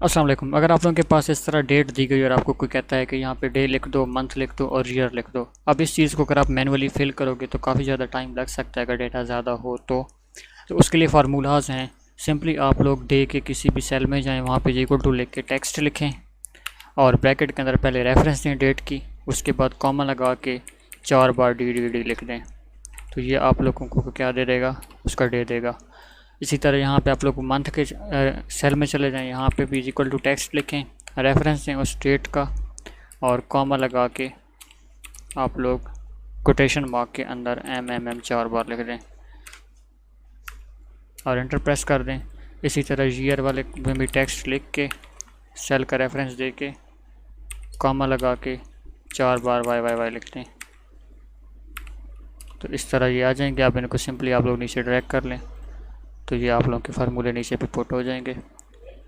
अस्सलाम वालेकुम। अगर आप लोगों के पास इस तरह डेट दी गई और आपको कोई कहता है कि यहाँ पे डे लिख दो, मंथ लिख दो और ईयर लिख दो, अब इस चीज़ को अगर आप मैनुअली फिल करोगे तो काफ़ी ज़्यादा टाइम लग सकता है अगर डेटा ज़्यादा हो तो उसके लिए फार्मूलाज हैं। सिंपली आप लोग डे के किसी भी सेल में जाएं, वहाँ पे इक्वल टू लिख के टेक्स्ट लिखें और ब्रैकेट के अंदर पहले रेफरेंस दें डेट की, उसके बाद कॉमा लगा के 4 बार डी लिख दें। तो ये आप लोगों को क्या दे देगा, उसका डे देगा। इसी तरह यहाँ पे आप लोग मंथ के सेल में चले जाएं, यहाँ पे भी इक्वल टू टेक्स्ट लिखें, रेफरेंस दें उस डेट का और कॉमा लगा के आप लोग कोटेशन मार्क के अंदर एम 4 बार लिख दें और एंटर प्रेस कर दें। इसी तरह ईयर वाले में भी टेक्स्ट लिख के सेल का रेफरेंस दे के कॉमा लगा के 4 बार वाई लिख दें। तो इस तरह ये आ जाएंगे। आप इनको सिंपली आप लोग नीचे ड्रैग कर लें तो ये आप लोगों के फार्मूले नीचे पे पुट हो जाएंगे।